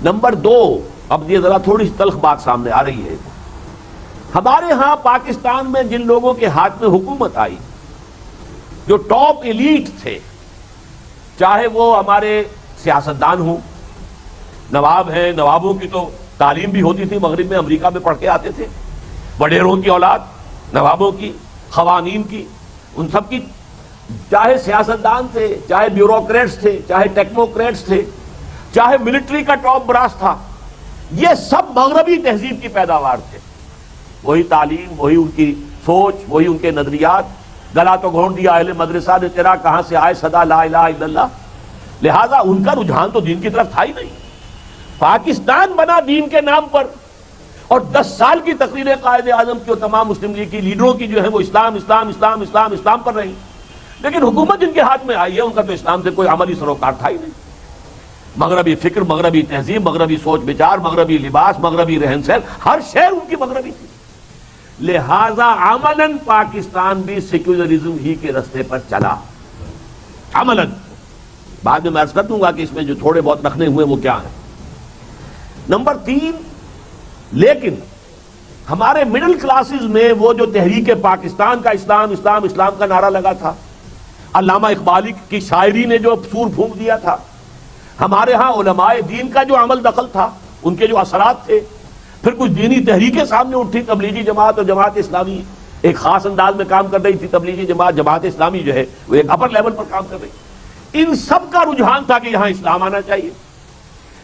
Number دو، اب یہ ذرا تھوڑی سی تلخ بات سامنے آ رہی ہے، ہمارے ہاں پاکستان میں جن لوگوں کے ہاتھ میں حکومت آئی، جو ٹاپ ایلیٹ تھے، چاہے وہ ہمارے سیاستدان ہوں، نواب ہیں، نوابوں کی تو تعلیم بھی ہوتی تھی، مغرب میں امریکہ میں پڑھ کے آتے تھے، وڈیروں کی اولاد، نوابوں کی، قوانین کی، ان سب کی، چاہے سیاستدان تھے، چاہے بیوروکریٹس تھے، چاہے ٹیکنوکریٹس تھے، چاہے ملٹری کا ٹاپ براس تھا، یہ سب مغربی تہذیب کی پیداوار تھے۔ وہی تعلیم، وہی ان کی سوچ، وہی ان کے نظریات۔ گلا تو گھونٹ دیا اہل مدرسہ نے تیرا، کہاں سے آئے صدا لا الہ الا اللہ۔ لہذا ان کا رجحان تو دین کی طرف تھا ہی نہیں۔ پاکستان بنا دین کے نام پر، اور 10 سال کی تقریر قائد اعظم کی اور تمام مسلم لیگ کی لیڈروں کی جو ہے وہ اسلام اسلام اسلام اسلام اسلام پر رہی، لیکن حکومت جن کے ہاتھ میں آئی ہے ان کا تو اسلام سے کوئی عملی سروکار تھا ہی نہیں۔ مغربی فکر، مغربی تہذیب، مغربی سوچ بچار، مغربی لباس، مغربی رہن سہن، ہر شے ان کی مغربی تھی۔ لہذا عملاً پاکستان بھی سیکولرزم ہی کے رستے پر چلا، عملاً۔ بعد میں عرض کر دوں گا کہ اس میں جو تھوڑے بہت رکھنے ہوئے وہ کیا ہیں۔ نمبر 3، لیکن ہمارے مڈل کلاسز میں وہ جو تحریک پاکستان کا اسلام اسلام اسلام کا نعرہ لگا تھا، علامہ اقبالی کی شاعری نے جو سور پھونک دیا تھا، ہمارے ہاں علماء دین کا جو عمل دخل تھا، ان کے جو اثرات تھے، پھر کچھ دینی تحریکیں سامنے اٹھی، تبلیغی جماعت اور جماعت اسلامی ایک خاص انداز میں کام کر رہی تھی، تبلیغی جماعت، جماعت اسلامی جو ہے وہ ایک اپر لیول پر کام کر رہی، ان سب کا رجحان تھا کہ یہاں اسلام آنا چاہیے۔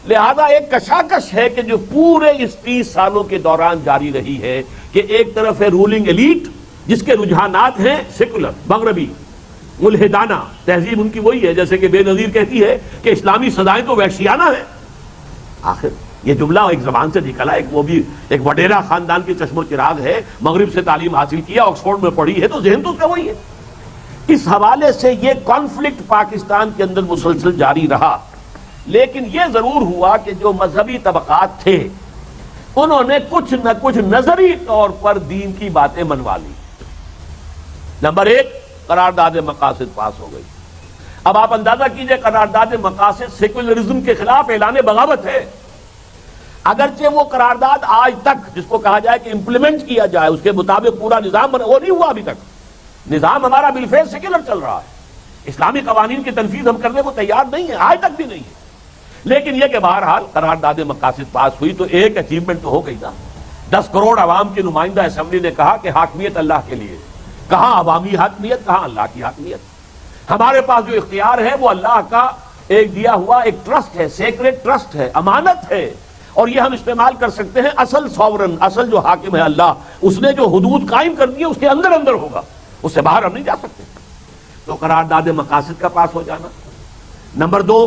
لہذا ایک کشاکش ہے کہ جو پورے اس 30 سالوں کے دوران جاری رہی ہے، کہ ایک طرف ہے رولنگ ایلیٹ جس کے رجحانات ہیں سیکولر، مغربی، ملحدانہ تہذیب ان کی وہی ہے، جیسے کہ بے نظیر کہتی ہے کہ اسلامی سزائیں تو وحشیانہ ہیں۔ آخر یہ جملہ ایک زبان سے نکلا، وہ بھی ایک وڈیرا خاندان کی چشم و چراغ ہے، مغرب سے تعلیم حاصل کیا، آکسفورڈ میں پڑھی ہے، تو ذہن تو اس کا وہی ہے۔ اس حوالے سے یہ کانفلکٹ پاکستان کے اندر مسلسل جاری رہا، لیکن یہ ضرور ہوا کہ جو مذہبی طبقات تھے انہوں نے کچھ نہ کچھ نظری طور پر دین کی باتیں منوا لی۔ نمبر 1، قرارداد مقاصد پاس ہو گئی۔ اب آپ اندازہ کیجئے، قرارداد مقاصد سیکولرزم کے خلاف اعلان بغاوت ہے۔ اگرچہ وہ قرارداد آج تک، جس کو کہا جائے کہ امپلیمنٹ کیا جائے، اس کے مطابق پورا نظام بنا، وہ نہیں ہوا ابھی تک۔ نظام ہمارا بالفعل سیکولر چل رہا ہے، اسلامی قوانین کی تنفیذ ہم کرنے کو تیار نہیں ہے، آج تک بھی نہیں ہے۔ لیکن یہ کہ بہرحال قرارداد مقاصد پاس ہوئی تو ایک اچیومنٹ تو ہو گئی نا۔ 10 کروڑ عوام کی نمائندہ اسمبلی نے کہا کہ حاکمیت اللہ کے لیے، کہاں عوامی حاکمیت، کہاں اللہ کی حاکمیت۔ ہمارے پاس جو اختیار ہے وہ اللہ کا ایک دیا ہوا ایک ٹرسٹ ہے، سیکریٹ ٹرسٹ ہے، امانت ہے، اور یہ ہم استعمال کر سکتے ہیں۔ اصل سوورن، اصل جو حاکم ہے اللہ، اس نے جو حدود قائم کر دی ہے اس کے اندر اندر ہوگا، اس سے باہر ہم نہیں جا سکتے۔ تو قرارداد مقاصد کا پاس ہو جانا۔ نمبر 2،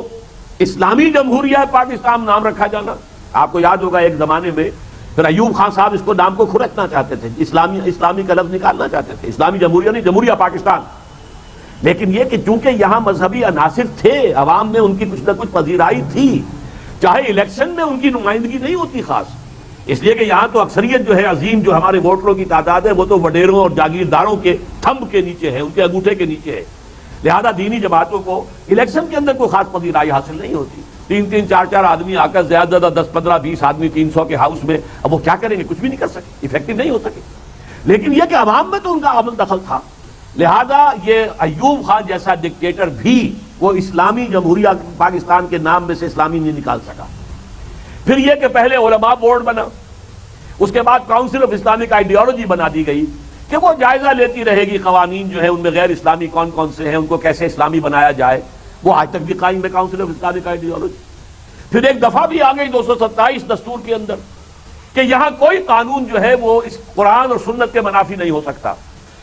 اسلامی جمہوریہ پاکستان نام رکھا جانا۔ آپ کو یاد ہوگا ایک زمانے میں پھر ایوب خان صاحب اس کو نام کو کھرچنا چاہتے تھے، اسلامی کا لفظ نکالنا چاہتے تھے، اسلامی جمہوریہ نہیں، جمہوریہ پاکستان۔ لیکن یہ کہ چونکہ یہاں مذہبی عناصر تھے، عوام میں ان کی کچھ نہ کچھ پذیرائی تھی، چاہے الیکشن میں ان کی نمائندگی نہیں ہوتی خاص، اس لیے کہ یہاں تو اکثریت جو ہے عظیم، جو ہمارے ووٹروں کی تعداد ہے، وہ تو وڈیروں اور جاگیرداروں کے تھمب کے نیچے ہے، ان کے انگوٹھے کے نیچے ہے۔ لہذا دینی جماعتوں کو الیکشن کے اندر کوئی خاص پذیرائی حاصل نہیں ہوتی۔ 3 4 آدمی آ کر زیادہ زیادہ 10 15 20 آدمی 300 کے ہاؤس میں، اب وہ کیا کریں گے؟ کچھ بھی نہیں کر سکے، ایفیکٹو نہیں ہو سکے۔ لیکن یہ کہ عوام میں تو ان کا عمل دخل تھا، لہذا یہ ایوب خان جیسا ڈکٹیٹر بھی وہ اسلامی جمہوریہ پاکستان کے نام میں سے اسلامی نہیں نکال سکا۔ پھر یہ کہ پہلے علماء بورڈ بنا، اس کے بعد کاؤنسل آف اسلامک آئیڈیالوجی بنا دی گئی کہ وہ جائزہ لیتی رہے گی قوانین جو ہے ان میں غیر اسلامی کون کون سے ہیں، ان کو کیسے اسلامی بنایا جائے۔ وہ آج تک بھی قائم ہے کاؤنسل آف اسلامک آئیڈیالوجی۔ پھر ایک دفعہ بھی آ گئی 227 دستور کے اندر کہ یہاں کوئی قانون جو ہے وہ اس قرآن اور سنت کے منافی نہیں ہو سکتا،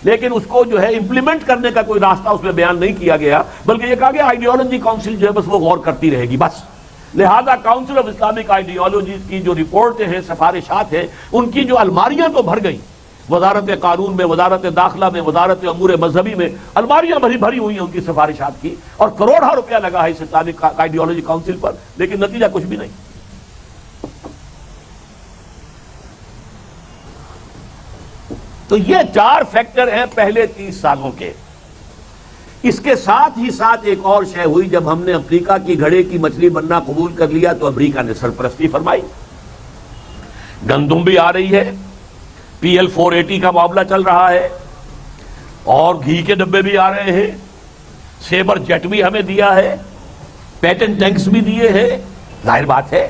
لیکن اس کو جو ہے امپلیمنٹ کرنے کا کوئی راستہ اس میں بیان نہیں کیا گیا، بلکہ یہ کہا گیا آئیڈیالوجی کاؤنسل جو ہے بس وہ غور کرتی رہے گی بس۔ لہذا کاؤنسل آف اسلامک آئیڈیالوجیز کی جو رپورٹیں ہیں، سفارشات ہیں، ان کی جو الماریاں تو بھر گئیں، وزارت قانون میں، وزارت داخلہ میں، وزارت امور مذہبی میں الماریاں بھری ہوئی ہیں ان کی سفارشات کی، اور کروڑوں روپیہ لگا ہے اس اسلامک آئیڈیالوجی کاؤنسل پر، لیکن نتیجہ کچھ بھی نہیں۔ تو یہ 4 فیکٹر ہیں پہلے 30 سالوں کے اس کے ساتھ ہی ساتھ ایک اور شے ہوئی، جب ہم نے افریقہ کی گھڑے کی مچھلی بننا قبول کر لیا تو امریکہ نے سرپرستی فرمائی. گندم بھی آ رہی ہے، PL 480 کا معاملہ چل رہا ہے، اور گھی کے ڈبے بھی آ رہے ہیں، سیبر جیٹ بھی ہمیں دیا ہے، پیٹن ٹینکس بھی دیے ہیں. ظاہر بات ہے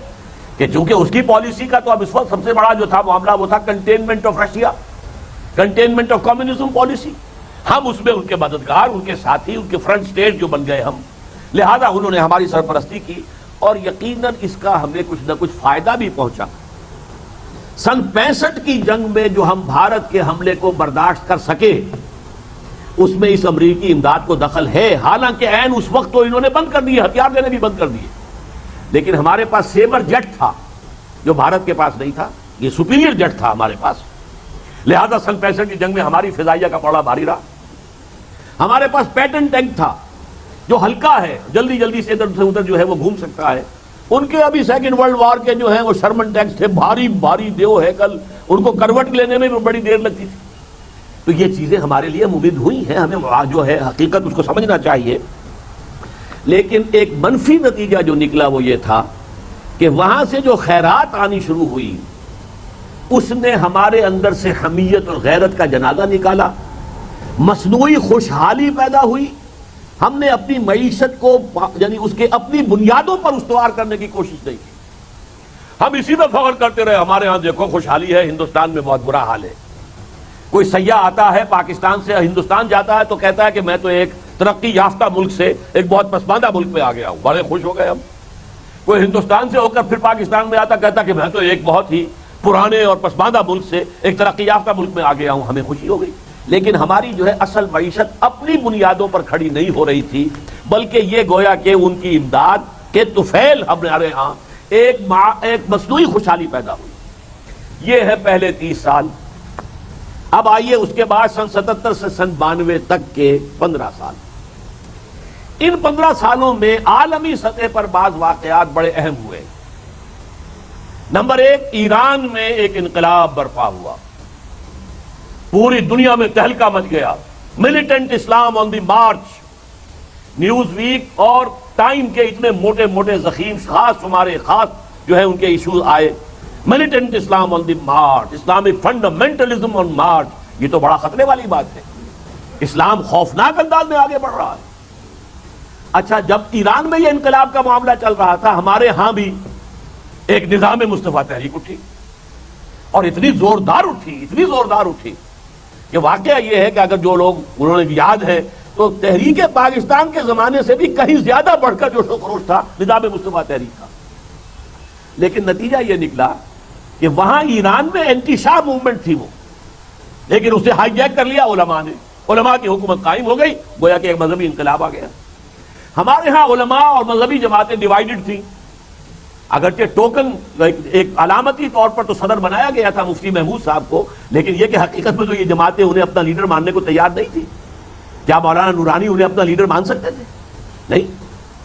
کہ چونکہ اس کی پالیسی کا تو اب اس وقت سب سے بڑا جو تھا معاملہ وہ تھا containment of Russia, containment of communism policy. ہم اس میں ان کے مددگار، ان کے ساتھی، ان کے فرنٹ سٹیٹ جو بن گئے ہم، لہذا انہوں نے ہماری سرپرستی کی، اور یقیناً اس کا ہمیں کچھ نہ کچھ فائدہ بھی پہنچا. سن 65 کی جنگ میں جو ہم بھارت کے حملے کو برداشت کر سکے، اس میں اس امریکی امداد کو دخل ہے. حالانکہ عین اس وقت تو انہوں نے بند کر دیے، ہتھیار دینے بھی بند کر دیے، لیکن ہمارے پاس سیبر جیٹ تھا جو بھارت کے پاس نہیں تھا. یہ سپیریئر جیٹ تھا ہمارے پاس، لہذا سن 65 کی جنگ میں ہماری فضائیہ کا پڑا بھاری رہا. ہمارے پاس پیٹن ٹینک تھا جو ہلکا ہے، جلدی جلدی سے ادھر سے ادھر جو ہے وہ گھوم سکتا ہے. ان کے ابھی سیکنڈ ورلڈ وار کے جو ہیں وہ شرمن ٹینکس تھے، بھاری بھاری دیو ہے، کل ان کو کروٹ لینے میں بھی بڑی دیر لگتی تھی. تو یہ چیزیں ہمارے لیے مفید ہوئی ہیں، ہمیں جو ہے حقیقت اس کو سمجھنا چاہیے. لیکن ایک منفی نتیجہ جو نکلا وہ یہ تھا کہ وہاں سے جو خیرات آنی شروع ہوئی، اس نے ہمارے اندر سے حمیت اور غیرت کا جنازہ نکالا. مصنوعی خوشحالی پیدا ہوئی. ہم نے اپنی معیشت کو یعنی اس کے اپنی بنیادوں پر استوار کرنے کی کوشش نہیں کی. ہم اسی میں فخر کرتے رہے، ہمارے ہاں دیکھو خوشحالی ہے، ہندوستان میں بہت برا حال ہے. کوئی سیاح آتا ہے پاکستان سے ہندوستان جاتا ہے تو کہتا ہے کہ میں تو ایک ترقی یافتہ ملک سے ایک بہت پسماندہ ملک میں آ گیا ہوں، بڑے خوش ہو گئے ہم. کوئی ہندوستان سے ہو کر پھر پاکستان میں آتا کہتا کہ میں تو ایک بہت ہی پرانے اور پسماندہ ملک سے ایک ترقی یافتہ ملک میں آ گیا ہوں، ہمیں خوشی ہو گئی. لیکن ہماری جو ہے اصل معیشت اپنی بنیادوں پر کھڑی نہیں ہو رہی تھی، بلکہ یہ گویا کہ ان کی امداد کے طفیل ہمارے ہاں ایک مصنوعی خوشحالی پیدا ہوئی. یہ ہے پہلے 30 سال. اب آئیے اس کے بعد سن 77 سے سن 92 تک کے 15 سال. ان 15 سالوں میں عالمی سطح پر بعض واقعات بڑے اہم ہوئے. نمبر 1، ایران میں ایک انقلاب برپا ہوا، پوری دنیا میں تہلکہ مچ گیا. ملیٹنٹ اسلام آن دی مارچ. نیوز ویک اور ٹائم کے اتنے موٹے موٹے ضخیم خاص جو ہے ان کے ایشوز آئے. ملیٹنٹ اسلام آن دی مارچ، اسلامک فنڈامنٹلزم آن مارچ. یہ تو بڑا خطرے والی بات ہے. اسلام خوفناک انداز میں آگے بڑھ رہا ہے. اچھا، جب ایران میں یہ انقلاب کا معاملہ چل رہا تھا، ہمارے ہاں بھی ایک نظام مصطفیٰ تحریک اٹھی، اور اتنی زوردار اٹھی کہ واقعہ یہ ہے کہ اگر جو لوگ انہوں نے یاد ہے تو تحریک پاکستان کے زمانے سے بھی کہیں زیادہ بڑھ کر جوش و خروش تھا نظام مصطفیٰ تحریک کا. لیکن نتیجہ یہ نکلا کہ وہاں ایران میں اینٹی شاہ موومنٹ تھی وہ، لیکن اسے ہائی جیک کر لیا علماء نے. علماء کی حکومت قائم ہو گئی، گویا کہ ایک مذہبی انقلاب آ گیا. ہمارے ہاں علماء اور مذہبی جماعتیں ڈیوائیڈڈ تھیں. اگرچہ ٹوکن ایک علامتی طور پر تو صدر بنایا گیا تھا مفتی محمود صاحب کو، لیکن یہ کہ حقیقت میں تو یہ جماعتیں انہیں اپنا لیڈر ماننے کو تیار نہیں تھی. کیا مولانا نورانی انہیں اپنا لیڈر مان سکتے تھے؟ نہیں.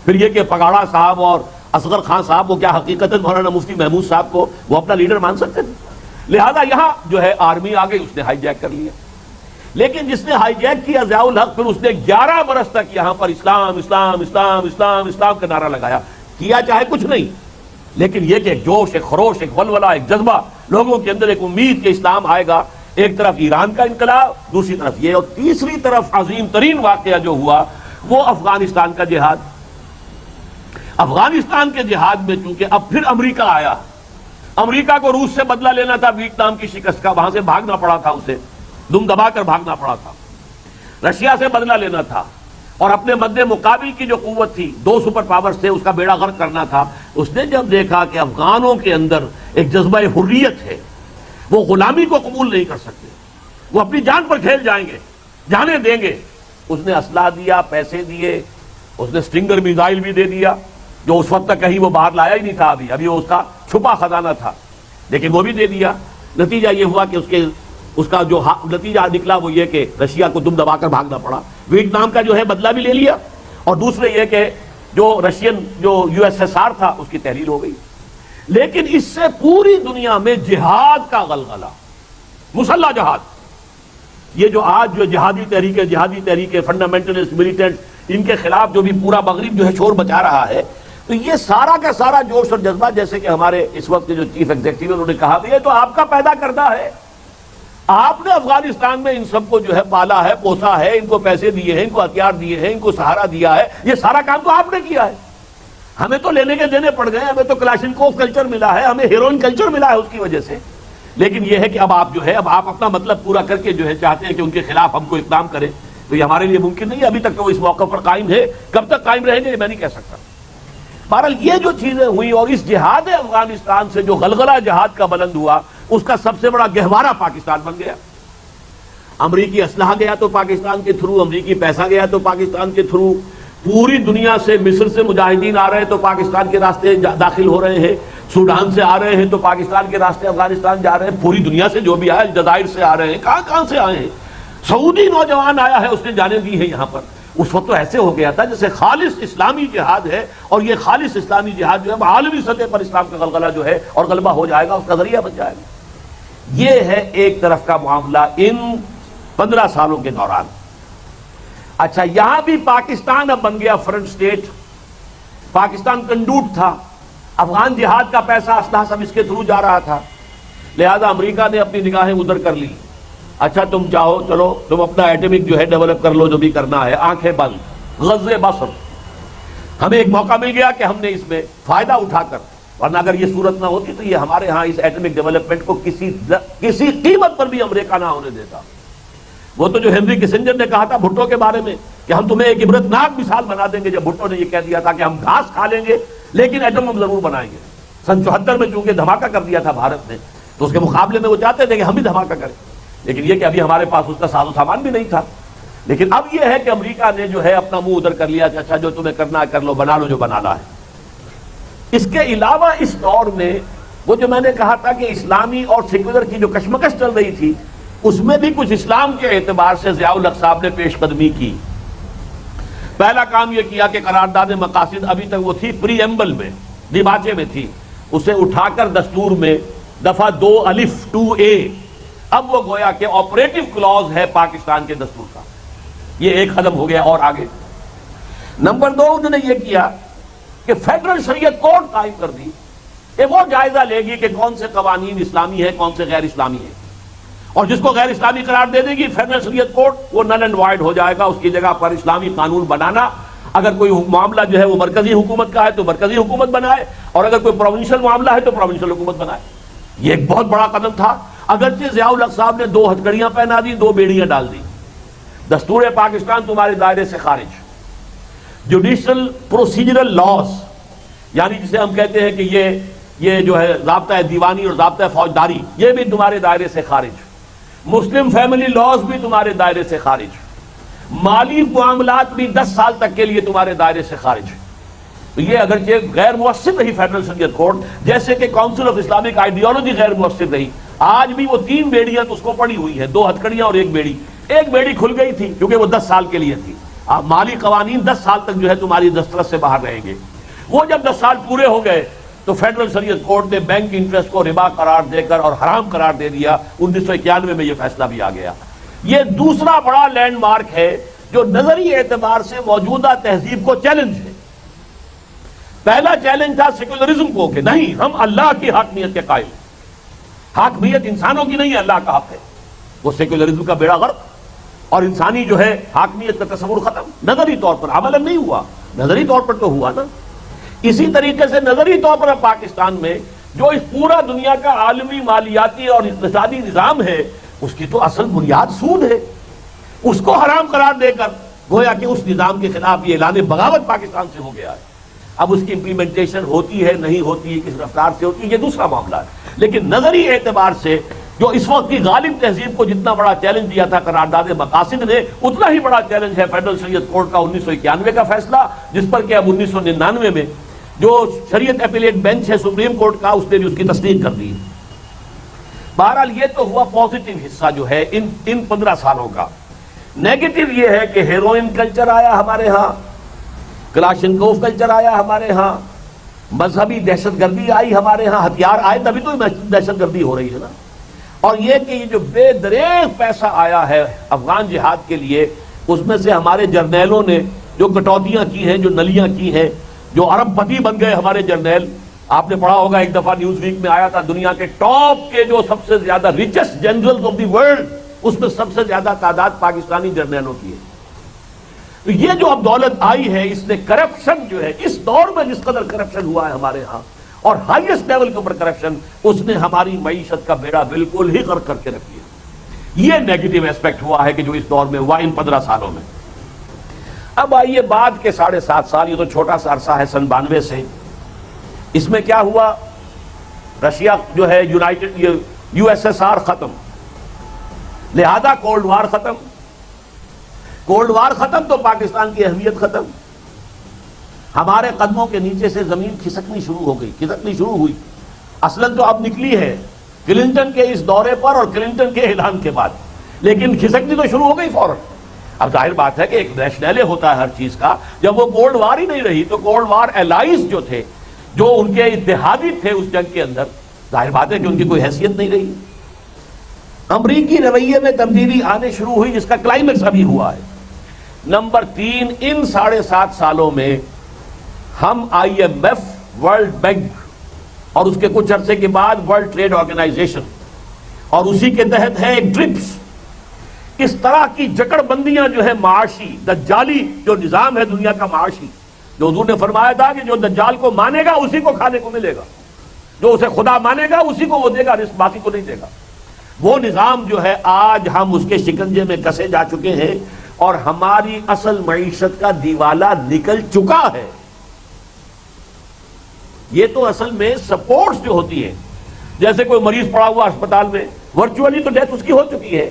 پھر یہ کہ پگاڑا صاحب اور اصغر خان صاحب، وہ کیا حقیقت مولانا مفتی محمود صاحب کو وہ اپنا لیڈر مان سکتے تھے؟ لہذا یہاں جو ہے آرمی آ گئی، اس نے ہائی جیک کر لیا. لیکن جس نے ہائی جیک کیا ضیاء الحق، پھر اس نے 11 برس تک یہاں پر اسلام اسلام اسلام اسلام اسلام کا نعرہ لگایا. کیا چاہے کچھ نہیں، لیکن یہ کہ ایک جوش، ایک خروش، ایک ولولہ، ایک جذبہ لوگوں کے اندر، ایک امید کہ اسلام آئے گا. ایک طرف ایران کا انقلاب، دوسری طرف یہ، اور تیسری طرف عظیم ترین واقعہ جو ہوا وہ افغانستان کا جہاد. افغانستان کے جہاد میں چونکہ اب پھر امریکہ آیا. امریکہ کو روس سے بدلہ لینا تھا ویتنام کی شکست کا، وہاں سے بھاگنا پڑا تھا، اسے دم دبا کر بھاگنا پڑا تھا. رشیا سے بدلہ لینا تھا، اور اپنے مد مقابل کی جو قوت تھی، 2 سپر پاورز تھے، اس کا بیڑا غرق کرنا تھا. اس نے جب دیکھا کہ افغانوں کے اندر ایک جذبہ حریت ہے، وہ غلامی کو قبول نہیں کر سکتے، وہ اپنی جان پر کھیل جائیں گے، جانے دیں گے، اس نے اسلحہ دیا، پیسے دیے، اس نے سٹنگر میزائل بھی دے دیا، جو اس وقت تک کہیں وہ باہر لایا ہی نہیں تھا، ابھی وہ اس کا چھپا خزانہ تھا، لیکن وہ بھی دے دیا. نتیجہ یہ ہوا کہ اس کا جو نتیجہ نکلا وہ یہ کہ رشیا کو دم دبا کر بھاگنا پڑا. ویتنام کا جو ہے بدلہ بھی لے لیا، اور دوسرے یہ کہ جو رشین جو USSR تھا اس کی تحلیل ہو گئی. لیکن اس سے پوری دنیا میں جہاد کا غلغلہ، مسلح جہاد. یہ جو آج جو جہادی تحریکیں فنڈامنٹلسٹ ملیٹنٹ ان کے خلاف جو بھی پورا مغرب جو ہے شور مچا رہا ہے، تو یہ سارا کا سارا جوش اور جذبہ، جیسے کہ ہمارے اس وقت کے جو چیف ایگزیکٹو انہوں نے کہا کہ یہ تو آپ کا پیدا کردہ ہے، آپ نے افغانستان میں ان سب کو جو ہے پالا ہے، پوسا ہے، ان کو پیسے دیے ہیں، ان کو ہتھیار دیے ہیں، ان کو سہارا دیا ہے، یہ سارا کام تو آپ نے کیا ہے۔ ہمیں تو لینے کے دینے پڑ گئے، ہمیں تو کلاشنکوف کلچر ملا ہے، ہمیں ہیروئن کلچر ملا ہے اس کی وجہ سے، لیکن یہ ہے کہ اب آپ جو ہے اب آپ اپنا مطلب پورا کر کے جو ہے چاہتے ہیں کہ ان کے خلاف ہم کو اقدام کریں، تو یہ ہمارے لیے ممکن نہیں ہے۔ ابھی تک تو وہ اس موقع پر قائم ہے، کب تک قائم رہیں گے یہ میں نہیں کہہ سکتا۔ بہرحال یہ جو چیزیں ہوئی اور اس جہاد افغانستان سے جو غلغلہ جہاد کا بلند ہوا، اس کا سب سے بڑا گہوارہ پاکستان بن گیا۔ امریکی اسلحہ گیا تو پاکستان کے تھرو، امریکی پیسہ گیا تو پاکستان کے تھرو، پوری دنیا سے، مصر سے مجاہدین آ رہے ہیں تو پاکستان کے راستے داخل ہو رہے ہیں، سوڈان سے آ رہے ہیں تو پاکستان کے راستے افغانستان جا رہے ہیں، پوری دنیا سے جو بھی آئے، الجزائر سے آ رہے ہیں، کہاں سے آئے ہیں، سعودی نوجوان آیا ہے، اس نے جانے دی ہے یہاں پر۔ اس وقت تو ایسے ہو گیا تھا جیسے خالص اسلامی جہاد ہے، اور یہ خالص اسلامی جہاد جو ہے عالمی سطح پر اسلام کا غلغلہ جو ہے اور غلبہ ہو جائے گا، اس کا ذریعہ بن جائے گا۔ یہ ہے ایک طرف کا معاملہ ان 15 سالوں کے دوران۔ اچھا، یہاں بھی پاکستان اب بن گیا فرنٹ سٹیٹ، پاکستان کنڈوٹ تھا، افغان جہاد کا پیسہ اسلحہ سب اس کے تھرو جا رہا تھا، لہذا امریکہ نے اپنی نگاہیں ادھر کر لی۔ اچھا تم چاہو چلو تم اپنا ایٹمک جو ہے ڈیولپ کر لو، جو بھی کرنا ہے، آنکھیں بند، غزے بصر۔ ہمیں ایک موقع مل گیا کہ ہم نے اس میں فائدہ اٹھا کر، ورنہ اگر یہ صورت نہ ہوتی تو یہ ہمارے ہاں اس ایٹمک ڈیولپمنٹ کو کسی قیمت پر بھی امریکہ نہ ہونے دیتا۔ وہ تو جو ہنری کسنجر نے کہا تھا بھٹو کے بارے میں کہ ہم تمہیں ایک عبرتناک مثال بنا دیں گے، جب بھٹو نے یہ کہہ دیا تھا کہ ہم گھاس کھا لیں گے لیکن ایٹم ہم ضرور بنائیں گے۔ سن 74 میں چونکہ دھماکہ کر دیا تھا بھارت نے، تو اس کے مقابلے میں وہ چاہتے تھے کہ ہم بھی دھماکہ کریں، لیکن یہ کہ ابھی ہمارے پاس اس کا ساز و سامان بھی نہیں تھا۔ لیکن اب یہ ہے کہ امریکہ نے جو ہے اپنا منہ ادھر کر لیا کہ اچھا جو تمہیں کرنا ہے کر لو، بنا لو جو بنانا ہے۔ اس کے علاوہ اس دور میں وہ جو میں نے کہا تھا کہ اسلامی اور سیکولر کی جو کشمکش چل رہی تھی، اس میں بھی کچھ اسلام کے اعتبار سے ضیاء الحق صاحب نے پیش قدمی کی۔ پہلا کام یہ کیا کہ قرارداد مقاصد ابھی تک وہ تھی پری ایمبل میں، دیباچے میں تھی، اسے اٹھا کر دستور میں دفعہ 2(2)(a) اب وہ گویا کہ آپریٹو کلوز ہے پاکستان کے دستور کا، یہ ایک ختم ہو گیا۔ اور آگے نمبر 2 انہوں نے یہ کیا کہ فیڈرل شریعت کورٹ قائم کر دی کہ وہ جائزہ لے گی کہ کون سے قوانین اسلامی ہیں کون سے غیر اسلامی ہیں، اور جس کو غیر اسلامی قرار دے دے گی فیڈرل شریعت کورٹ وہ نل اینڈ وائڈ ہو جائے گا، اس کی جگہ پر اسلامی قانون بنانا۔ اگر کوئی معاملہ جو ہے وہ مرکزی حکومت کا ہے تو مرکزی حکومت بنائے، اور اگر کوئی پروونشل معاملہ ہے تو پروونشل حکومت بنائے۔ یہ ایک بہت بڑا قدم تھا، اگرچہ ضیاء الحق صاحب نے 2 ہتھکڑیاں پہنا دی، 2 بیڑیاں ڈال دی۔ دستور پاکستان تمہارے دائرے سے خارج، جوڈیشل پروسیجرل لاز، یعنی جسے ہم کہتے ہیں کہ یہ جو ہے ضابطہ دیوانی اور ضابطہ فوجداری، یہ بھی تمہارے دائرے سے خارج، مسلم فیملی لاز بھی تمہارے دائرے سے خارج، مالی معاملات بھی 10 سال تک کے لیے تمہارے دائرے سے خارج۔ تو یہ اگرچہ غیر مؤثر رہی فیڈرل شریعت کورٹ، جیسے کہ کونسل آف اسلامک آئیڈیالوجی غیر مؤثر رہی، آج بھی وہ 3 بیڑیاں تو اس کو پڑی ہوئی ہیں، 2 ہتھکڑیاں اور ایک بیڑی کھل گئی تھی کیونکہ وہ 10 سال کے لیے تھی۔ مالی قوانین 10 سال تک جو ہے تمہاری دسترس سے باہر رہیں گے۔ وہ جب 10 سال پورے ہو گئے تو فیڈرل شریعت کورٹ نے بینک انٹرسٹ کو ربا قرار دے کر اور حرام قرار دے دیا۔ 1991 میں یہ فیصلہ بھی آ گیا۔ یہ دوسرا بڑا لینڈ مارک ہے جو نظری اعتبار سے موجودہ تہذیب کو چیلنج ہے۔ پہلا چیلنج تھا سیکولرزم کو کہ نہیں، ہم اللہ کی حاکمیت کے قائل، حاکمیت انسانوں کی نہیں ہے، اللہ کا حق ہے۔ وہ سیکولرزم کا بیڑا غرق اور انسانی جو ہے حاکمیت کا تصور ختم، نظری طور پر عملاً نہیں ہوا، نظری طور پر تو ہوا نا۔ اسی طریقے سے نظری طور پر پاکستان میں جو اس پورا دنیا کا عالمی مالیاتی اور اقتصادی نظام ہے، اس کی تو اصل بنیاد سود ہے، اس کو حرام قرار دے کر گویا کہ اس نظام کے خلاف یہ اعلان بغاوت پاکستان سے ہو گیا ہے۔ اب اس کی امپلیمنٹیشن ہوتی ہے نہیں ہوتی ہے، کس رفتار سے ہوتی ہے، یہ دوسرا معاملہ ہے۔ لیکن نظری اعتبار سے جو اس وقت کی غالب تہذیب کو جتنا بڑا چیلنج دیا تھا قرارداد مقاصد نے، اتنا ہی بڑا چیلنج ہے فیڈرل شریعت کورٹ کا 1991 کا فیصلہ، جس پر کہ اب 1999 میں جو شریعت اپیلیٹ بینچ ہے سپریم کورٹ کا، اس نے بھی اس کی تصدیق کر دی۔ بہرحال یہ تو ہوا پازیٹیو حصہ جو ہے ان 15 سالوں کا۔ نیگیٹو یہ ہے کہ ہیروئن کلچر آیا ہمارے ہاں، کلاشنکوف کلچر آیا ہمارے ہاں، مذہبی دہشت گردی آئی ہمارے ہاں، ہتھیار آئے، تبھی تو دہشت گردی ہو رہی ہے نا۔ اور یہ کہ یہ جو بے دریغ پیسہ آیا ہے افغان جہاد کے لیے، اس میں سے ہمارے جرنیلوں نے جو کٹوتیاں کی ہیں، جو نلیاں کی ہیں، جو ارب پتی بن گئے ہمارے جرنیل. آپ نے پڑھا ہوگا ایک دفعہ نیوز ویک میں آیا تھا، دنیا کے ٹاپ کے جو سب سے زیادہ richest generals of the world, اس میں سب سے زیادہ تعداد پاکستانی جرنیلوں کی ہے. تو یہ جو اب دولت آئی ہے، اس نے کرپشن جو ہے اس دور میں جس قدر کرپشن ہوا ہے ہمارے ہاں، اور ہائیسٹ لیول کے اوپر کرپشن، اس نے ہماری معیشت کا بیڑا بالکل ہی غرق کر کے رکھ دیا. یہ نیگیٹو ایسپیکٹ ہوا ہے کہ جو اس دور میں ہوا ان 15 سالوں میں. اب آئیے بعد کے 7.5 سال، یہ تو چھوٹا سا عرصہ ہے سن 92 سے. اس میں کیا ہوا؟ رشیا جو ہے United U S S R ختم، لہذا کولڈ وار ختم. کولڈ وار ختم تو پاکستان کی اہمیت ختم. ہمارے قدموں کے نیچے سے زمین کھسکنی شروع ہو گئی، کھسکنی شروع ہوئی. اصلاً تو اب نکلی ہے کلنٹن کے اس دورے پر اور کلنٹن کے اعلان کے بعد، لیکن کھسکنی تو شروع ہو گئی فوراً. اب ظاہر بات ہے کہ ایک ریشنل ہوتا ہے ہر چیز کا. جب وہ کولڈ وار ہی نہیں رہی تو کولڈ وار الائز جو تھے، جو ان کے اتحادی تھے اس جنگ کے اندر، ظاہر بات ہے کہ ان کی کوئی حیثیت نہیں رہی. امریکی رویے میں تبدیلی آنے شروع ہوئی، جس کا کلائمیکس ابھی ہوا ہے. نمبر 3، ان 7.5 سالوں میں ہم I M F, world bank اور اس کے کچھ عرصے کے بعد ورلڈ ٹریڈ آرگنائزیشن، اور اسی کے تحت ہے ایک ٹرپس، اس طرح کی جکڑ بندیاں جو ہے معاشی دجالی جو نظام ہے دنیا کا معاشی، جو حضور نے فرمایا تھا کہ جو دجال کو مانے گا اسی کو کھانے کو ملے گا، جو اسے خدا مانے گا اسی کو وہ دے گا، رزق باقی کو نہیں دے گا. وہ نظام جو ہے آج ہم اس کے شکنجے میں کسے جا چکے ہیں، اور ہماری اصل معیشت کا دیوالا نکل چکا ہے. یہ تو اصل میں سپورٹس جو ہوتی ہیں، جیسے کوئی مریض پڑا ہوا اسپتال میں، ورچولی تو ڈیتھ اس کی ہو چکی ہے،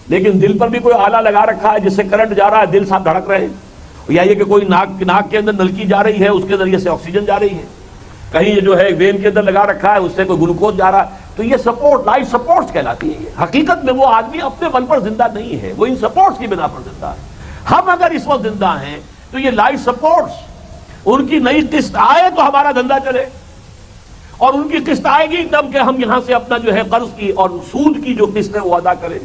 لیکن دل پر بھی کوئی آلہ لگا رکھا ہے جس سے کرنٹ جا رہا ہے، دل صاحب دھڑک رہے ہیں. یا یہ کہ کوئی ناک کے اندر نلکی جا رہی ہے، اس کے ذریعے سے آکسیجن جا رہی ہے. کہیں یہ جو ہے وین کے اندر لگا رکھا ہے، اس سے کوئی گلوکوز جا رہا ہے. تو یہ سپورٹ، لائف سپورٹس کہلاتی ہے. یہ حقیقت میں وہ آدمی اپنے بل پر زندہ نہیں ہے، وہ ان سپورٹس کی بنا پر زندہ ہے. ہم اگر اس وقت زندہ ہیں تو یہ لائف سپورٹس، ان کی نئی قسط آئے تو ہمارا دھندا چلے، اور ان کی قسط آئے گی تب کہ ہم یہاں سے اپنا جو ہے قرض کی اور سود کی جو قسط ہے وہ ادا کریں.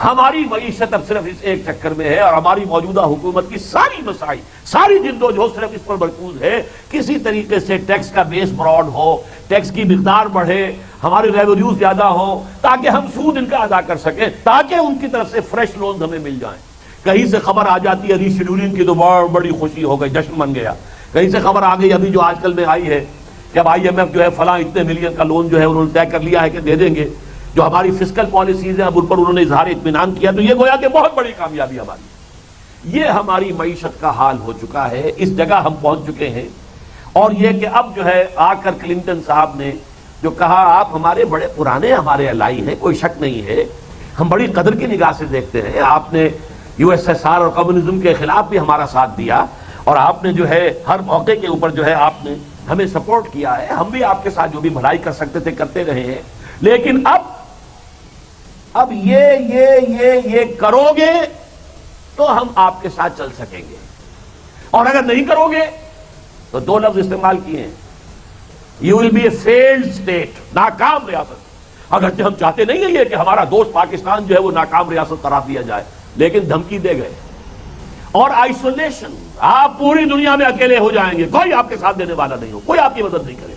ہماری معیشت اب صرف اس ایک چکر میں ہے، اور ہماری موجودہ حکومت کی ساری مسائل، ساری جدوجہد صرف اس پر مرکوز ہے کسی طریقے سے ٹیکس کا بیس براڈ ہو، ٹیکس کی مقدار بڑھے، ہمارے ریونیو زیادہ ہو، تاکہ ہم سود ان کا ادا کر سکیں، تاکہ ان کی طرف سے فریش لونز ہمیں مل جائیں. کہیں سے خبر آ جاتی ہے ری شیڈولنگ کی تو بڑی خوشی ہو گئی، جشن بن گیا. کہیں سے خبر آ گئی ابھی جو آج کل میں آئی ہے کہ اب آئی ایم ایف جو ہے فلاں اتنے ملین کا لون جو ہے انہوں نے طے کر لیا ہے کہ دے دیں گے. جو ہماری فسکل پالیسیز ہیں اب ان پر انہوں نے اظہار اطمینان کیا، تو یہ گویا کہ بہت بڑی کامیابی ہماری. یہ ہماری معیشت کا حال ہو چکا ہے، اس جگہ ہم پہنچ چکے ہیں. اور یہ کہ اب جو ہے آ کر کلنٹن صاحب نے جو کہا، آپ ہمارے بڑے پرانے ہمارے الائی ہیں، کوئی شک نہیں ہے، ہم بڑی قدر کی نگاہ سے دیکھتے ہیں. آپ نے یو ایس ایس آر اور کمیونزم کے خلاف بھی ہمارا ساتھ دیا، اور آپ نے جو ہے ہر موقع کے اوپر جو ہے آپ نے ہمیں سپورٹ کیا ہے. ہم بھی آپ کے ساتھ جو بھی بھلائی کر سکتے تھے کرتے رہے ہیں. لیکن اب یہ کرو گے تو ہم آپ کے ساتھ چل سکیں گے، اور اگر نہیں کرو گے تو 2 لفظ استعمال کیے ہیں، you will be a failed state, ناکام ریاست. اگرچہ ہم چاہتے نہیں ہیں یہ کہ ہمارا دوست پاکستان جو ہے وہ ناکام ریاست قرار دیا جائے، لیکن دھمکی دے گئے. اور آئسولیشن، آپ پوری دنیا میں اکیلے ہو جائیں گے، کوئی آپ کے ساتھ دینے والا نہیں ہو، کوئی آپ کی مدد نہیں کرے.